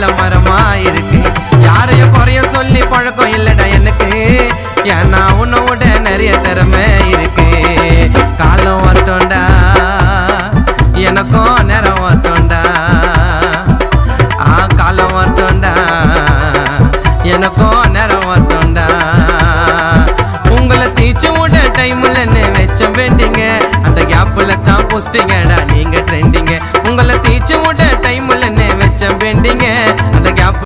ஆலமரமா இருக்கு. யாரையும் குறைய சொல்லி பழக்கம் இல்லடா எனக்கு, ஏன்னா உன்னோட நிறைய திறமை இருக்கு. காலம் வரட்டும்டா எனக்கும் நேரம் வரட்டும்டா, காலம் வரட்டும்டா எனக்கும் நேரம் வரட்டும்டா. உங்களை தீச்சு விட டைம்லன்னு வச்ச வேண்டிங்க, அந்த கேப்புல தான் போஸ்டிங்கடா நீங்க ட்ரெண்டிங்க. உங்களை தீச்சு விட டைம்லன்னு வச்ச வேண்டிங்க,